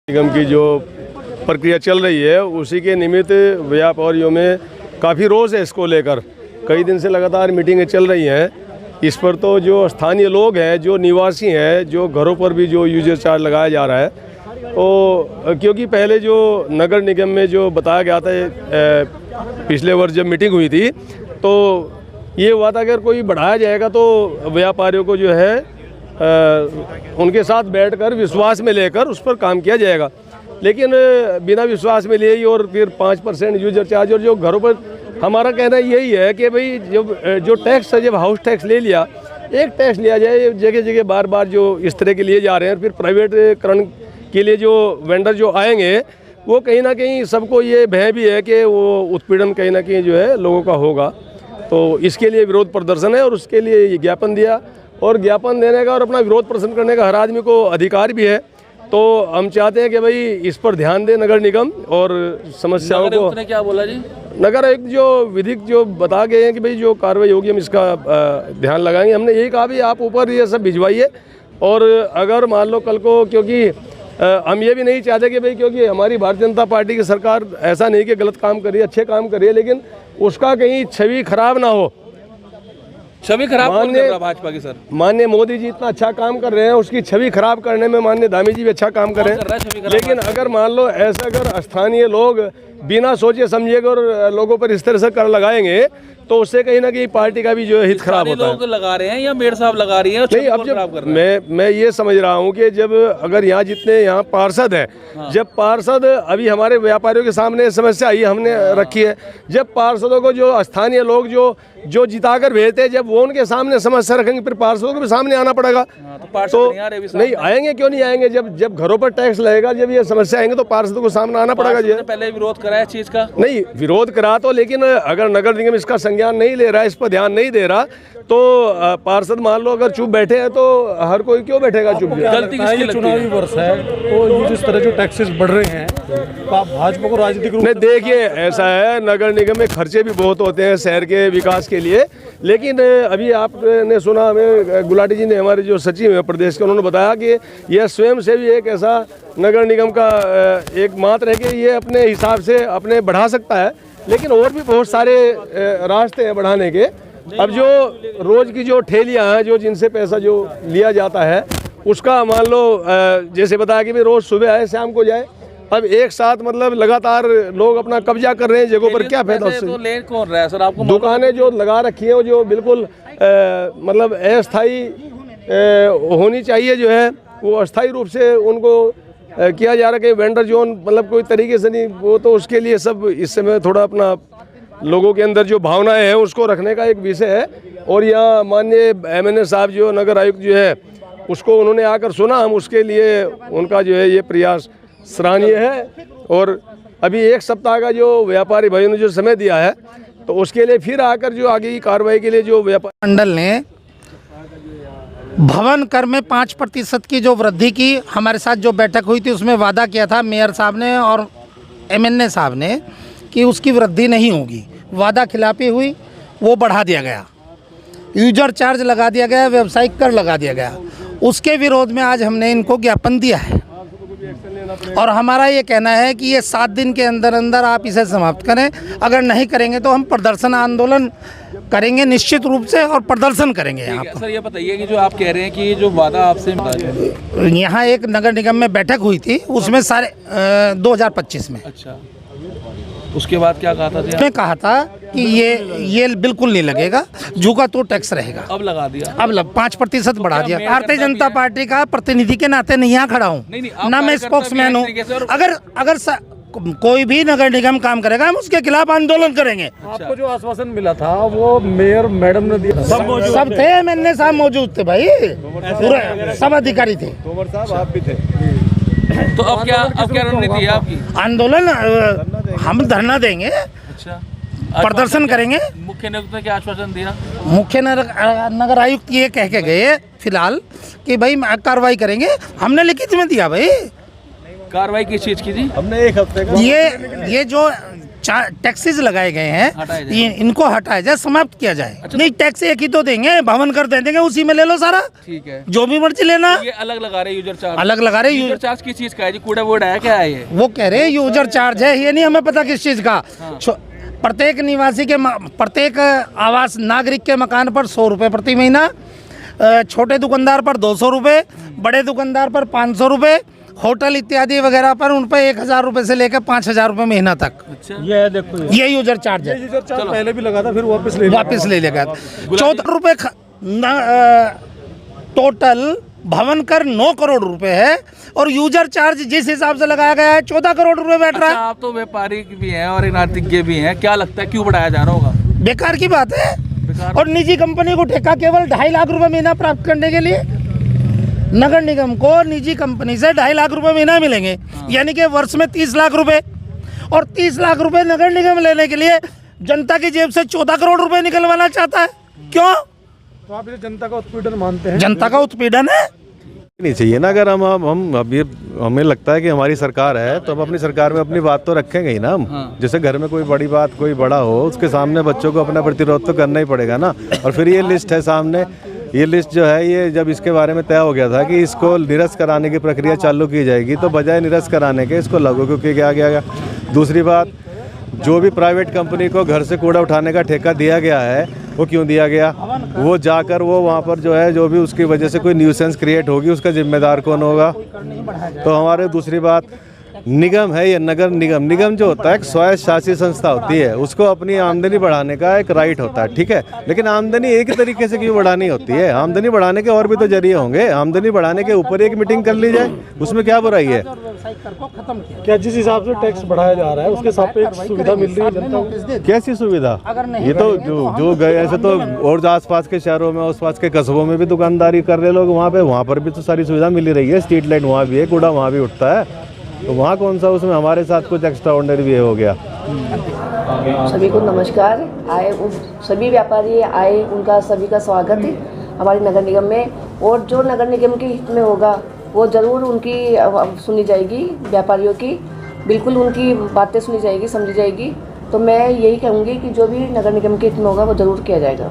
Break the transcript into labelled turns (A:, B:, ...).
A: निगम की जो प्रक्रिया चल रही है उसी के निमित्त व्यापारियों में काफ़ी रोष है। इसको लेकर कई दिन से लगातार मीटिंगें चल रही हैं। इस पर तो जो स्थानीय लोग हैं, जो निवासी हैं, जो घरों पर भी जो यूजर चार्ज लगाया जा रहा है, तो क्योंकि पहले जो नगर निगम में जो बताया गया था पिछले वर्ष जब मीटिंग हुई थी तो ये हुआ था अगर कोई बढ़ाया जाएगा तो व्यापारियों को जो है उनके साथ बैठकर विश्वास में लेकर उस पर काम किया जाएगा। लेकिन बिना विश्वास में लिए ही और फिर 5% यूजर चार्ज, और जो घरों पर हमारा कहना यही है कि भाई जो टैक्स है, जब हाउस टैक्स ले लिया, एक टैक्स लिया जाए, जगह जगह बार बार जो इस तरह के लिए जा रहे हैं, फिर प्राइवेटकरण के लिए जो वेंडर जो आएंगे वो कहीं ना कहीं सबको ये भय भी है कि वो उत्पीड़न कहीं ना कहीं जो है लोगों का होगा। तो इसके लिए विरोध प्रदर्शन है और उसके लिए ये ज्ञापन दिया, और ज्ञापन देने का और अपना विरोध प्रदर्शन करने का हर आदमी को अधिकार भी है। तो हम चाहते हैं कि भाई इस पर ध्यान दे नगर निगम और समस्याओं को।
B: ने क्या बोला जी?
A: नगर आयुक्त जो विधिक जो बता गए हैं कि भाई जो कार्रवाई होगी हम इसका ध्यान लगाएंगे। हमने यही कहा भी आप ऊपर ये सब भिजवाइए, और अगर मान लो कल को, क्योंकि हम ये भी नहीं चाहते कि भाई, क्योंकि हमारी भारतीय जनता पार्टी की सरकार ऐसा नहीं कि गलत काम कर रही है, अच्छे काम कर रही है, लेकिन उसका कहीं छवि खराब ना हो।
B: छवि खराब कौन कर रहा है भाजपा की? सर,
A: माननीय मोदी जी इतना अच्छा काम कर रहे हैं, उसकी छवि खराब करने में माननीय धामी जी भी अच्छा काम कर रहे हैं। लेकिन अगर मान लो ऐसा अगर स्थानीय लोग बिना सोचे समझे और लोगों पर इस तरह से कर लगाएंगे तो उससे कहीं ना कहीं पार्टी का भी जो है हित खराब होता है।
B: लोग लगा रहे हैं या मेयर साहब लगा रही है?
A: नहीं, अब जब मैं ये समझ रहा हूँ कि जब अगर यहाँ जितने यहाँ पार्षद हैं, जब पार्षद अभी हमारे व्यापारियों के सामने समस्या आई हमने रखी है, जब पार्षदों को जो स्थानीय लोग जो जिताकर भेजते हैं, जब वो उनके सामने समस्या रखेंगे फिर पार्षदों को भी सामने आना पड़ेगा। तो नहीं आएंगे, क्यों नहीं आएंगे? जब घरों पर टैक्स लगेगा, जब ये समस्या आएंगे तो पार्षदों को सामने आना पड़ेगा।
B: पहले विरोध करा है चीज का?
A: नहीं, विरोध करा तो, लेकिन अगर नगर निगम इसका संज्ञान नहीं ले रहा है, इस पर ध्यान नहीं दे रहा, तो पार्षद मान लो अगर चुप बैठे हैं तो हर कोई क्यों बैठेगा चुप?
C: गलती किसकी लगती है? चुनावी वर्ष है तो ये जिस तरह जो टैक्सेस बढ़ रहे हैं भाजपा को राजनीतिक रूप
A: में, देखिए ऐसा है, नगर निगम में खर्चे भी बहुत होते हैं शहर के विकास के लिए। लेकिन अभी आपने सुना, हमें गुलाटी जी ने, हमारे जो सचिव हैं प्रदेश के, उन्होंने बताया कि यह स्वयं से भी एक ऐसा नगर निगम का एक मात्र है कि ये अपने हिसाब से अपने बढ़ा सकता है, लेकिन और भी बहुत सारे रास्ते हैं बढ़ाने के। अब जो रोज की जो ठेलियाँ हैं, जो जिनसे पैसा जो लिया जाता है, उसका मान लो जैसे बताया कि भाई रोज सुबह आए शाम को जाए, अब एक साथ मतलब लगातार लोग अपना कब्जा कर रहे हैं जगहों पर, क्या फायदा उससे?
B: तो ले कौन रहा है सर? आपको
A: दुकानें जो लगा रखी हैं जो बिल्कुल मतलब अस्थायी होनी चाहिए, जो है वो अस्थायी रूप से उनको किया जा रहा है कि वेंडर जोन मतलब कोई तरीके से नहीं, वो तो उसके लिए सब इस समय थोड़ा अपना लोगों के अंदर जो भावनाएं हैं उसको रखने का एक विषय है। और यहाँ माननीय MNA साहब जो नगर आयुक्त जो है उसको उन्होंने आकर सुना, हम उसके लिए उनका जो है ये प्रयास सराहनीय है। और अभी एक सप्ताह का जो व्यापारी भाइयों ने जो समय दिया है, तो उसके लिए फिर आकर जो आगे की कार्रवाई के लिए जो व्यापार
D: मंडल ने भवन कर में 5% की जो वृद्धि की हमारे साथ जो बैठक हुई थी उसमें वादा किया था मेयर साहब ने और MNA साहब ने कि उसकी वृद्धि नहीं होगी। वादा खिलाफी हुई, वो बढ़ा दिया गया, यूजर चार्ज लगा दिया गया, व्यावसायिक कर लगा दिया गया। उसके विरोध में आज हमने इनको ज्ञापन दिया है और हमारा ये कहना है कि ये 7 दिन के अंदर अंदर आप इसे समाप्त करें। अगर नहीं करेंगे तो हम प्रदर्शन आंदोलन करेंगे निश्चित रूप से, और प्रदर्शन करेंगे यहाँ पर।
B: सर ये बताइए कि जो आप कह रहे हैं कि जो वादा आपसे,
D: यहाँ एक नगर निगम में बैठक हुई थी, उसमें सारे 2025 में।
B: अच्छा, उसके बाद क्या कहा था?
D: उसने कहा था कि ये बिल्कुल नहीं लगेगा, झुका तो टैक्स रहेगा।
B: अब लगा दिया,
D: अब 5% बढ़ा दिया। भारतीय जनता पार्टी का प्रतिनिधि के नाते नहीं यहाँ खड़ा हूँ, ना मैं स्पोक्समैन हूँ। अगर कोई भी नगर निगम काम करेगा हम उसके खिलाफ आंदोलन करेंगे।
C: आपको जो आश्वासन मिला था वो मेयर मैडम ने दिया,
D: सब थे, MNA साहब मौजूद थे भाई, पूरे सब अधिकारी थे,
C: तोमर साहब आप भी थे।
B: तो अब क्या रणनीति है आपकी?
D: आंदोलन, हम धरना देंगे।
B: अच्छा,
D: प्रदर्शन करेंगे।
B: मुख्य नियुक्त ने क्या आश्वासन दिया?
D: मुख्य नगर आयुक्त ये कह के गए फिलहाल कि भाई कार्रवाई करेंगे। हमने लिखित में दिया भाई।
B: कार्रवाई किस चीज की थी?
C: हमने 1 हफ्ते का
D: ये जो टैक्सेस लगाए गए हैं
B: हटाए जाए।
D: ये इनको हटाया जाए, समाप्त किया जाए। नहीं, टैक्स एक ही तो देंगे, भवन कर दे देंगे, उसी में ले लो सारा,
B: ठीक है।
D: जो भी मर्जी लेना।
B: ये अलग लगा रहे यूजर चार्ज,
D: अलग लगा रहे
B: यूजर चार्ज किस चीज का है जी? कूड़ा वूड़ा है क्या है ये?
D: वो कह रहे हैं यूजर चार्ज है, ये नहीं हमें पता किस चीज़ का। प्रत्येक निवासी के प्रत्येक आवास नागरिक के मकान पर 100 रुपये प्रति महीना, छोटे दुकानदार पर 200 रुपये, बड़े दुकानदार पर 500 रुपये, होटल इत्यादि वगैरह पर उन पर 1000 रुपये से लेकर 5000 रुपये महीना तक।
B: अच्छा,
C: ये देखो
D: ये यूजर चार्ज है।
C: यूजर चार्ज पहले भी लगा था, फिर वापस ले
D: लेगा। 14 रुपये टोटल भवन कर 9 करोड़ रुपए है और यूजर चार्ज जिस हिसाब से लगाया गया है 14 करोड़ रुपए बैठ रहा है।
B: आप तो व्यापारी भी हैं और नागरिक भी हैं, क्या लगता है क्यों बढ़ाया जा रहा होगा?
D: बेकार की बात है।
B: बेकार।
D: और निजी कंपनी को ठेका केवल 2.5 लाख रुपए महीना प्राप्त करने के लिए, नगर निगम को निजी कंपनी से 2.5 लाख रुपए महीना मिलेंगे, यानी कि वर्ष में 30 लाख रुपए। और 30 लाख रुपए नगर निगम लेने के लिए जनता की जेब से 14 करोड़ रुपए निकलवाना चाहता है। क्यों?
C: तो आप इसे जनता का उत्पीड़न मानते हैं?
D: जनता का उत्पीड़न है।
A: नहीं चाहिए ना। अगर हम अभी हमें लगता है कि हमारी सरकार है तो हम अपनी सरकार में अपनी बात तो रखेंगे ही ना हम। जैसे घर में कोई बड़ी बात कोई बड़ा हो, उसके सामने बच्चों को अपना प्रतिरोध तो करना ही पड़ेगा ना। और फिर ये लिस्ट है सामने, ये लिस्ट जो है ये जब इसके बारे में तय हो गया था कि इसको निरस्त कराने की प्रक्रिया चालू की जाएगी, तो बजाय निरस्त कराने के इसको लागू क्यों किया गया। दूसरी बात, जो भी प्राइवेट कंपनी को घर से कूड़ा उठाने का ठेका दिया गया है वो क्यों दिया गया? वो जाकर वो वहाँ पर जो है जो भी उसकी वजह से कोई न्यूसेंस क्रिएट होगी उसका जिम्मेदार कौन होगा? तो हमारे दूसरी बात, निगम है ये नगर निगम। निगम जो होता है एक स्वायत्त शासी संस्था होती है, उसको अपनी आमदनी बढ़ाने का एक राइट होता है, ठीक है। लेकिन आमदनी एक ही तरीके से क्यों बढ़ानी होती है? आमदनी बढ़ाने के और भी तो जरिए होंगे। आमदनी बढ़ाने के ऊपर एक मीटिंग कर ली जाए, उसमें क्या बुराई है?
C: क्या जिस हिसाब से टैक्स बढ़ाया जा रहा है उसके सापेक्ष सुविधा मिल रही है जनता को?
A: कैसी सुविधा? ये तो जो गए ऐसे तो और आसपास के शहरों में, आसपास के कस्बों में भी दुकानदारी कर रहे लोग, वहाँ पर भी तो सारी सुविधा मिल रही है। स्ट्रीट लाइट वहाँ भी है, कूड़ा वहाँ भी उठता है, तो वहाँ कौन सा उसमें हमारे साथ कुछ एक्स्ट्रा ऑर्डिनरी भी हो गया?
E: सभी को नमस्कार। आए सभी व्यापारी आए, उनका सभी का स्वागत है हमारे नगर निगम में। और जो नगर निगम के हित में होगा वो ज़रूर उनकी सुनी जाएगी, व्यापारियों की बिल्कुल उनकी बातें सुनी जाएगी, समझी जाएगी। तो मैं यही कहूँगी कि जो भी नगर निगम के हित में होगा वो ज़रूर किया जाएगा।